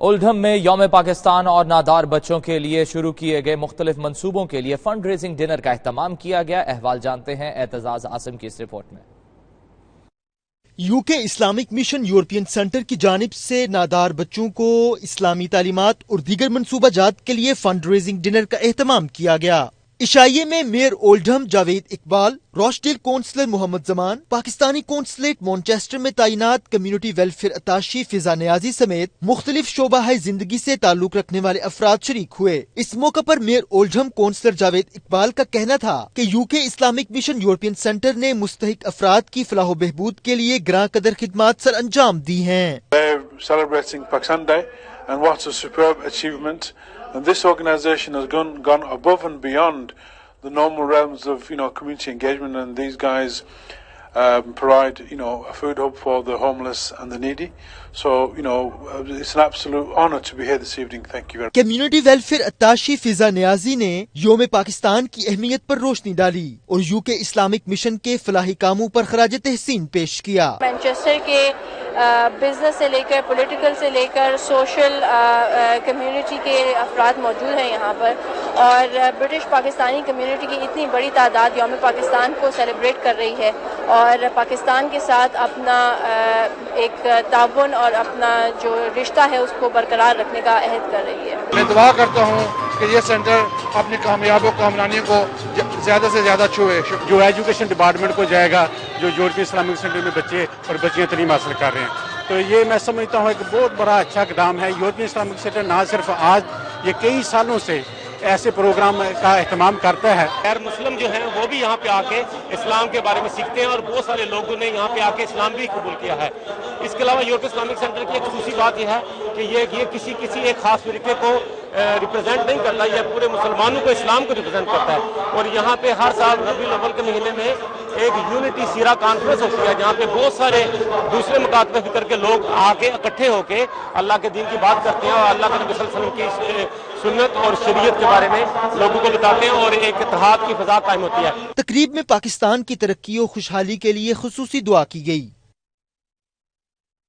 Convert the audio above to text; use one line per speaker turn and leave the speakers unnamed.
اولڈھم میں یوم پاکستان اور نادار بچوں کے لیے شروع کیے گئے مختلف منصوبوں کے لیے فنڈ ریزنگ ڈنر کا اہتمام کیا گیا۔ احوال جانتے ہیں اعتزاز عاصم کی اس رپورٹ میں۔
یو کے اسلامک مشن یورپین سینٹر کی جانب سے نادار بچوں کو اسلامی تعلیمات اور دیگر منصوبہ جات کے لیے فنڈ ریزنگ ڈنر کا اہتمام کیا گیا۔ عشائیے میں mayor اولڈھم Javed Iqbal, روچڈیل counsellor Muhammad Zaman, Pakistani consulate Manchester میں تعینات کمیونٹی ویلفیئر اتاشی فضا نیازی سمیت مختلف شعبہ زندگی سے تعلق رکھنے والے افراد شریک ہوئے۔ اس موقع پر میئر اولڈھم کونسلر جاوید اقبال کا کہنا تھا کہ یو کے اسلامک مشن یورپین سینٹر نے مستحق افراد کی فلاح و بہبود کے لیے گراں قدر خدمات سر انجام دی ہیں۔
And this organization has gone above and beyond the normal realms of, community engagement, and these guys provide, a food hub for the homeless and the needy. So, it's an absolute honor to be here this evening. Thank you very much.
Community welfare attache Faza Niazi نے یوم پاکستان کی اہمیت پر روشنی ڈالی اور you کے Islamic mission کے فلاحی کاموں پر خراج تحسین پیش کیا۔
مانچسٹر کے بزنس سے لے کر پولیٹیکل سے لے کر سوشل کمیونٹی کے افراد موجود ہیں یہاں پر، اور برٹش پاکستانی کمیونٹی کی اتنی بڑی تعداد یوم پاکستان کو سیلیبریٹ کر رہی ہے اور پاکستان کے ساتھ اپنا ایک تعاون اور اپنا جو رشتہ ہے اس کو برقرار رکھنے کا عہد کر رہی ہے۔
میں دعا کرتا ہوں کہ یہ سینٹر اپنی کامیاب و کامرانی کو زیادہ سے زیادہ چھوئے، جو ایجوکیشن ڈپارٹمنٹ کو جائے گا، جو یورپین اسلامک سینٹر میں بچے اور بچیاں تعلیم حاصل کر رہے ہیں، تو یہ میں سمجھتا ہوں ایک بہت بڑا اچھا اقدام ہے۔ یورپین اسلامک سینٹر نہ صرف آج، یہ کئی سالوں سے ایسے پروگرام کا اہتمام کرتا ہے۔
غیر مسلم جو ہیں وہ بھی یہاں پہ آ کے اسلام کے بارے میں سیکھتے ہیں، اور بہت سارے لوگوں نے یہاں پہ آ کے اسلام بھی قبول کیا ہے۔ اس کے علاوہ یورپین اسلامک سینٹر کی ایک خصوصی بات یہ ہے کہ یہ کسی ایک خاص فرقے کو ریپرزینٹ نہیں کرتا، یہ پورے مسلمانوں کو، اسلام کو ریپرزینٹ کرتا ہے۔ اور یہاں پہ ہر سال ربیع الاول کے مہینے میں ایک یونٹی سیرا کانفرنس ہوتی ہے، جہاں پہ بہت سارے دوسرے مکاتب فکر کے لوگ آ کے اکٹھے ہو کے اللہ کے دین کی بات کرتے ہیں اور اللہ کے نبی صلی اللہ علیہ وسلم کی سنت اور شریعت کے بارے میں لوگوں کو بتاتے ہیں، اور ایک اتحاد کی فضا قائم ہوتی ہے۔
تقریب میں پاکستان کی ترقی و خوشحالی کے لیے خصوصی دعا کی گئی۔